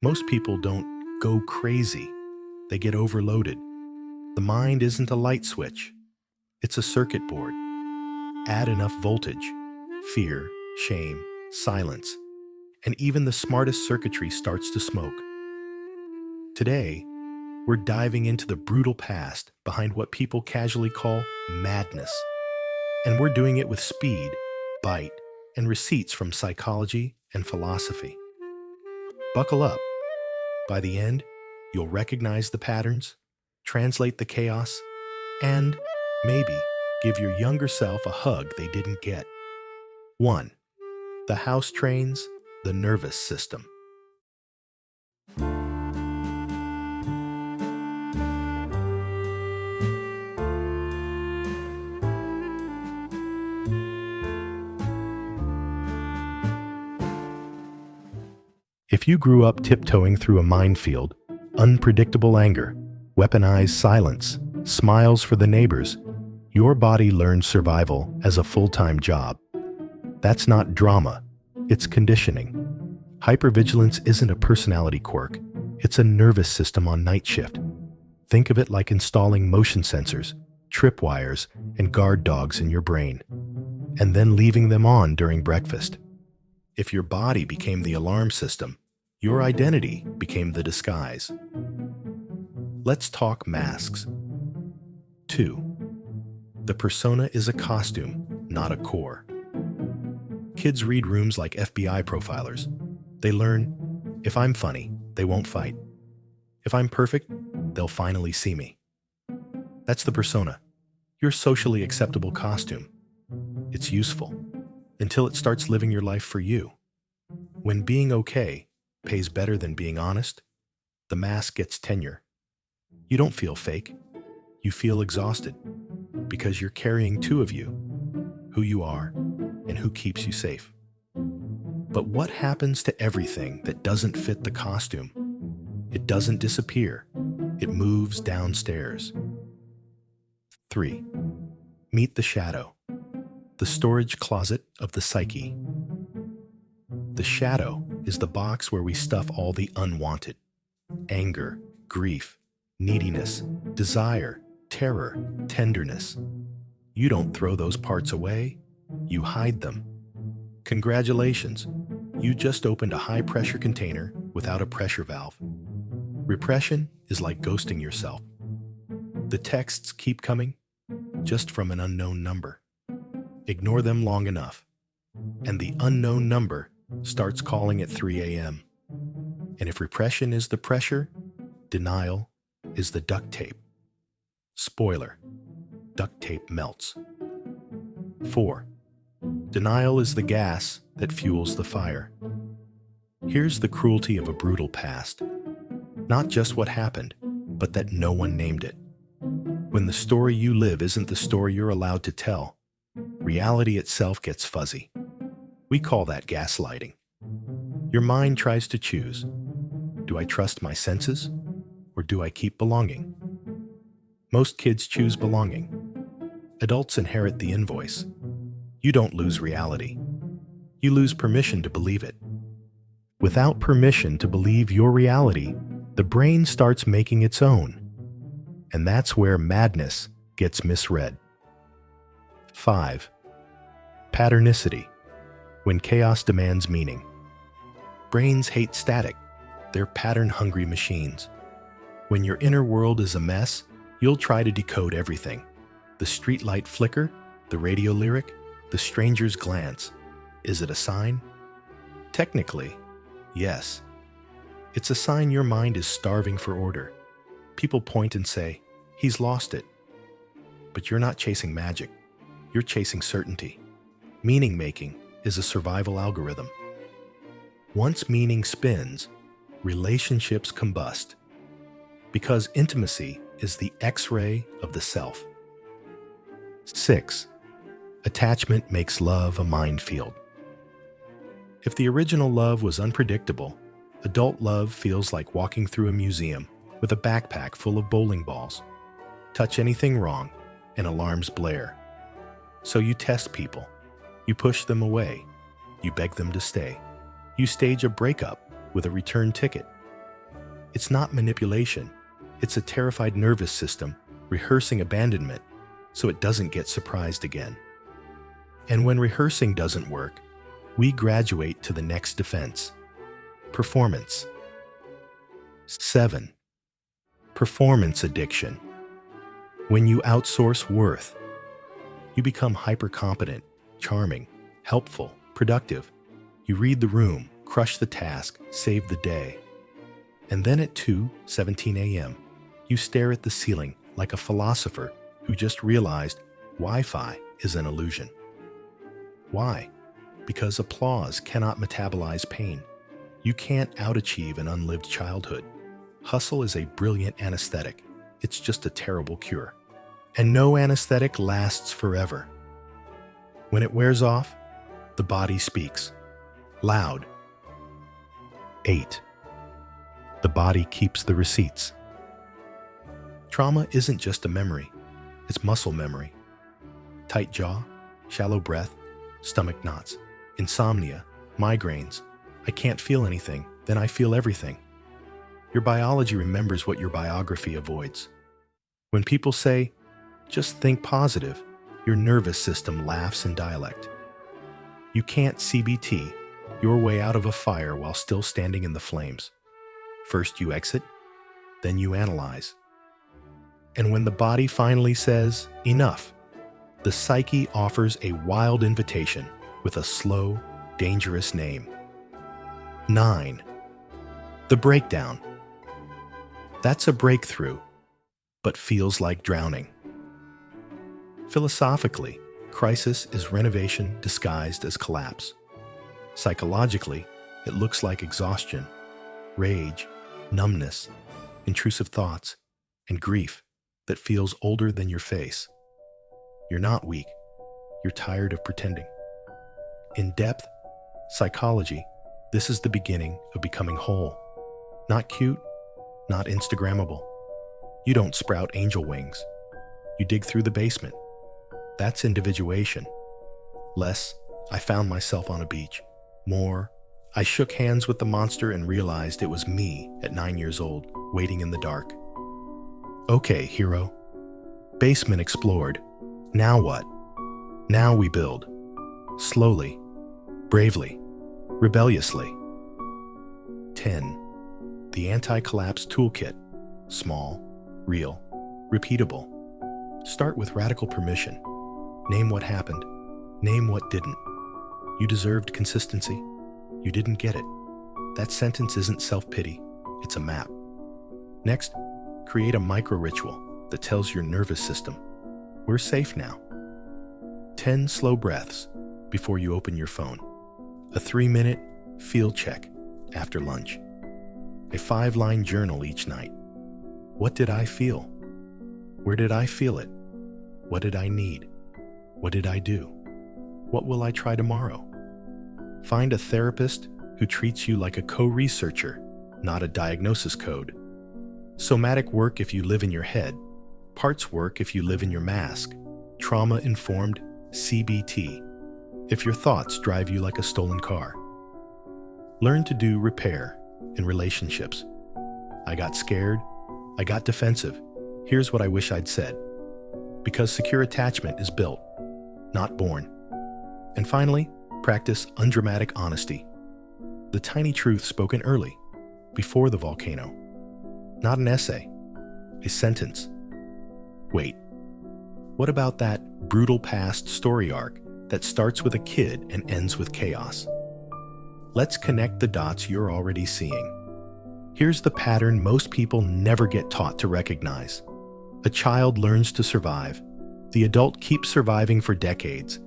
Most people don't go crazy, they get overloaded. The mind isn't a light switch, it's a circuit board. Add enough voltage, fear, shame, silence, and even the smartest circuitry starts to smoke. Today, we're diving into the brutal past behind what people casually call madness. And we're doing it with speed, bite, and receipts from psychology and philosophy. Buckle up. By the end, you'll recognize the patterns, translate the chaos, and maybe give your younger self a hug they didn't get. 1. The house trains the nervous system. If you grew up tiptoeing through a minefield, unpredictable anger, weaponized silence, smiles for the neighbors, your body learned survival as a full-time job. That's not drama, it's conditioning. Hypervigilance isn't a personality quirk, it's a nervous system on night shift. Think of it like installing motion sensors, tripwires, and guard dogs in your brain, and then leaving them on during breakfast. If your body became the alarm system, your identity became the disguise. Let's talk masks. 2. The persona is a costume, not a core. Kids read rooms like FBI profilers. They learn, if I'm funny, they won't fight. If I'm perfect, they'll finally see me. That's the persona, your socially acceptable costume. It's useful until it starts living your life for you. When being okay pays better than being honest, the mask gets tenure. You don't feel fake. You feel exhausted because you're carrying two of you, who you are and who keeps you safe. But what happens to everything that doesn't fit the costume? It doesn't disappear. It moves downstairs. 3. Meet the shadow, the storage closet of the psyche. The shadow is the box where we stuff all the unwanted. Anger, grief, neediness, desire, terror, tenderness. You don't throw those parts away, you hide them. Congratulations, you just opened a high-pressure container without a pressure valve. Repression is like ghosting yourself. The texts keep coming, just from an unknown number. Ignore them long enough, and the unknown number starts calling at 3 a.m. And if repression is the pressure, denial is the duct tape. Spoiler, duct tape melts. 4. Denial is the gas that fuels the fire. Here's the cruelty of a brutal past. Not just what happened, but that no one named it. When the story you live isn't the story you're allowed to tell, reality itself gets fuzzy. We call that gaslighting. Your mind tries to choose. Do I trust my senses, or do I keep belonging? Most kids choose belonging. Adults inherit the invoice. You don't lose reality. You lose permission to believe it. Without permission to believe your reality, the brain starts making its own. And that's where madness gets misread. 5. Patternicity, when chaos demands meaning. Brains hate static. They're pattern-hungry machines. When your inner world is a mess, you'll try to decode everything. The streetlight flicker, the radio lyric, the stranger's glance. Is it a sign? Technically, yes. It's a sign your mind is starving for order. People point and say, he's lost it. But you're not chasing magic. You're chasing certainty. Meaning-making is a survival algorithm. Once meaning spins, relationships combust. Because intimacy is the X-ray of the self. 6. Attachment makes love a minefield. If the original love was unpredictable, adult love feels like walking through a museum with a backpack full of bowling balls. Touch anything wrong, and alarms blare. So you test people. You push them away. You beg them to stay. You stage a breakup with a return ticket. It's not manipulation. It's a terrified nervous system rehearsing abandonment so it doesn't get surprised again. And when rehearsing doesn't work, we graduate to the next defense: performance. 7. Performance addiction. When you outsource worth, you become hyper-competent, charming, helpful, productive. You read the room, crush the task, save the day. And then at 2:17 a.m., you stare at the ceiling like a philosopher who just realized Wi-Fi is an illusion. Why? Because applause cannot metabolize pain. You can't outachieve an unlived childhood. Hustle is a brilliant anesthetic. It's just a terrible cure. And no anesthetic lasts forever. When it wears off, the body speaks. Loud. 8. The body keeps the receipts. Trauma isn't just a memory. It's muscle memory. Tight jaw, shallow breath, stomach knots, insomnia, migraines. I can't feel anything, then I feel everything. Your biology remembers what your biography avoids. When people say, just think positive, your nervous system laughs in dialect. You can't CBT your way out of a fire while still standing in the flames. First you exit, then you analyze. And when the body finally says, enough, the psyche offers a wild invitation with a slow, dangerous name. 9. The breakdown. That's a breakthrough, but feels like drowning. Philosophically, crisis is renovation disguised as collapse. Psychologically, it looks like exhaustion, rage, numbness, intrusive thoughts, and grief that feels older than your face. You're not weak. You're tired of pretending. In depth psychology, this is the beginning of becoming whole. Not cute, not Instagrammable. You don't sprout angel wings. You dig through the basement. That's individuation. Less, I found myself on a beach. More, I shook hands with the monster and realized it was me at 9 years old, waiting in the dark. Okay, hero. Basement explored. Now what? Now we build. Slowly, bravely, rebelliously. 10. The Anti-Collapse Toolkit. Small, real, repeatable. Start with radical permission. Name what happened. Name what didn't. You deserved consistency. You didn't get it. That sentence isn't self-pity. It's a map. Next, create a micro-ritual that tells your nervous system, we're safe now. 10 slow breaths before you open your phone. A 3-minute field check after lunch. A 5-line journal each night. What did I feel? Where did I feel it? What did I need? What did I do? What will I try tomorrow? Find a therapist who treats you like a co-researcher, not a diagnosis code. Somatic work if you live in your head. Parts work if you live in your mask. Trauma-informed CBT if your thoughts drive you like a stolen car. Learn to do repair in relationships. I got scared. I got defensive. Here's what I wish I'd said. Because secure attachment is built, not born. And finally, practice undramatic honesty. The tiny truth spoken early, before the volcano. Not an essay, a sentence. Wait, what about that brutal past story arc that starts with a kid and ends with chaos? Let's connect the dots you're already seeing. Here's the pattern most people never get taught to recognize. A child learns to survive. The adult keeps surviving for decades.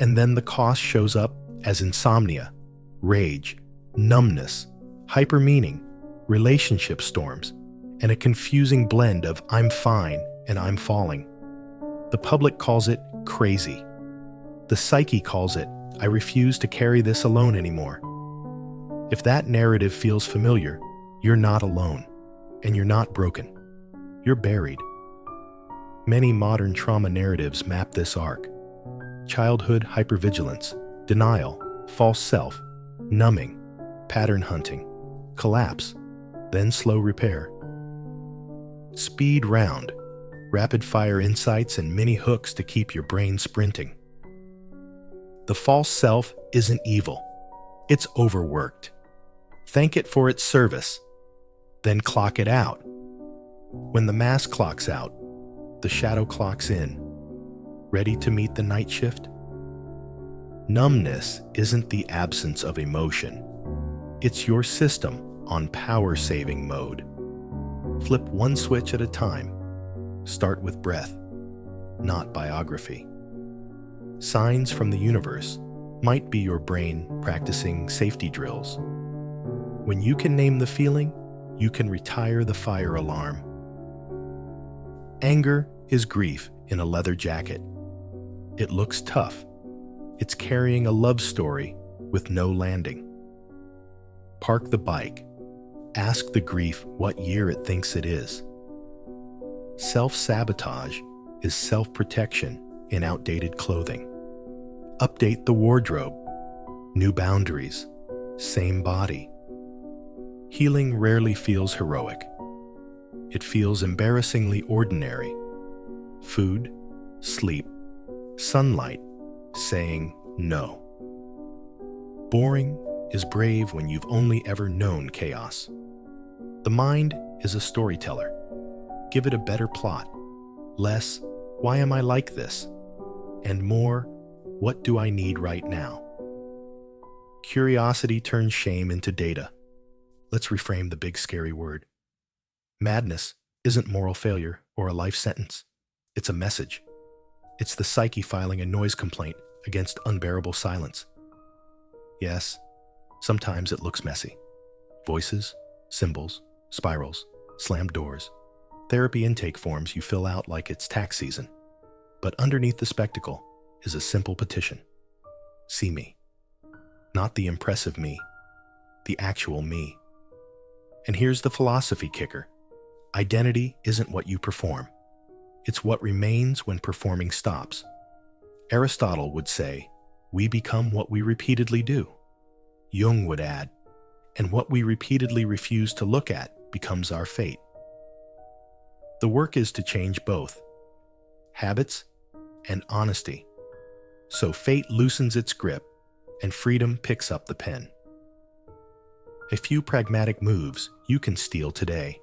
And then the cost shows up as insomnia, rage, numbness, hypermeaning, relationship storms, and a confusing blend of I'm fine and I'm falling. The public calls it crazy. The psyche calls it I refuse to carry this alone anymore. If that narrative feels familiar, you're not alone, and you're not broken. You're buried. Many modern trauma narratives map this arc. Childhood hypervigilance, denial, false self, numbing, pattern hunting, collapse, then slow repair. Speed round, rapid-fire insights and mini hooks to keep your brain sprinting. The false self isn't evil. It's overworked. Thank it for its service, then clock it out. When the mask clocks out, the shadow clocks in. Ready to meet the night shift? Numbness isn't the absence of emotion. It's your system on power-saving mode. Flip one switch at a time. Start with breath, not biography. Signs from the universe might be your brain practicing safety drills. When you can name the feeling, you can retire the fire alarm. Anger is grief in a leather jacket. It looks tough. It's carrying a love story with no landing. Park the bike. Ask the grief what year it thinks it is. Self-sabotage is self-protection in outdated clothing. Update the wardrobe. New boundaries. Same body. Healing rarely feels heroic. It feels embarrassingly ordinary. Food, sleep, sunlight, saying no. Boring is brave when you've only ever known chaos. The mind is a storyteller. Give it a better plot. Less, why am I like this? And more, what do I need right now? Curiosity turns shame into data. Let's reframe the big scary word. Madness isn't moral failure or a life sentence. It's a message. It's the psyche filing a noise complaint against unbearable silence. Yes, sometimes it looks messy. Voices, symbols, spirals, slammed doors, therapy intake forms you fill out like it's tax season. But underneath the spectacle is a simple petition. See me. Not the impressive me, the actual me. And here's the philosophy kicker. Identity isn't what you perform. It's what remains when performing stops. Aristotle would say, we become what we repeatedly do. Jung would add, and what we repeatedly refuse to look at becomes our fate. The work is to change both habits and honesty, so fate loosens its grip and freedom picks up the pen. A few pragmatic moves you can steal today.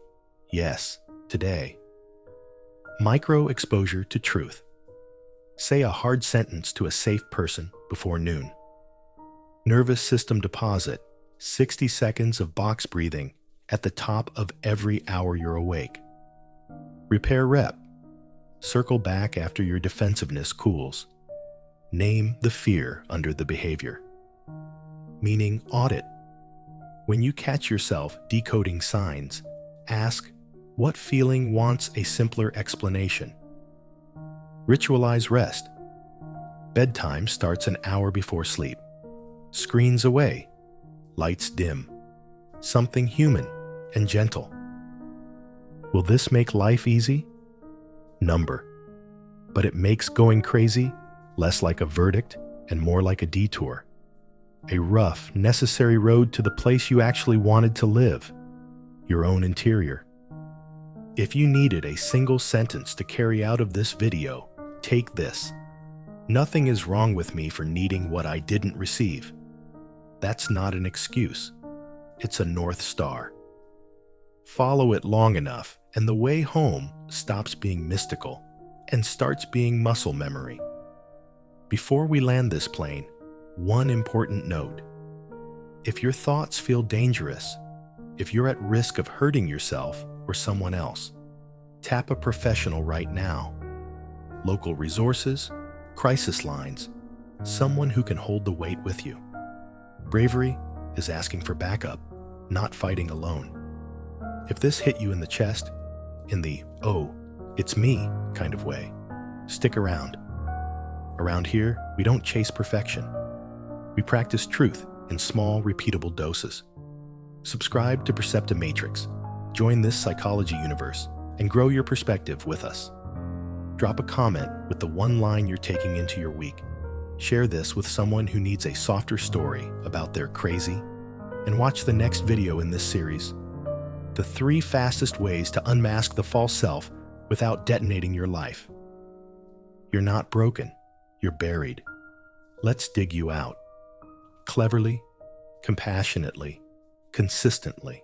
Yes, today. Micro exposure to truth. Say a hard sentence to a safe person before noon. Nervous system deposit, 60 seconds of box breathing at the top of every hour you're awake. Repair rep. Circle back after your defensiveness cools. Name the fear under the behavior. Meaning audit. When you catch yourself decoding signs, ask, what feeling wants a simpler explanation? Ritualize rest. Bedtime starts an hour before sleep. Screens away. Lights dim. Something human and gentle. Will this make life easy? Number. But it makes going crazy less like a verdict and more like a detour. A rough, necessary road to the place you actually wanted to live, your own interior. If you needed a single sentence to carry out of this video, take this. Nothing is wrong with me for needing what I didn't receive. That's not an excuse. It's a North Star. Follow it long enough, and the way home stops being mystical and starts being muscle memory. Before we land this plane, one important note. If your thoughts feel dangerous, if you're at risk of hurting yourself or someone else, tap a professional right now. Local resources, crisis lines, someone who can hold the weight with you. Bravery is asking for backup, not fighting alone. If this hit you in the chest, in the, oh, it's me kind of way, stick around. Around here, we don't chase perfection. We practice truth in small, repeatable doses. Subscribe to Percepta Matrix. Join this psychology universe and grow your perspective with us. Drop a comment with the one line you're taking into your week. Share this with someone who needs a softer story about their crazy, and watch the next video in this series. the 3 fastest ways to unmask the false self without detonating your life. You're not broken. You're buried. Let's dig you out. Cleverly, compassionately, consistently.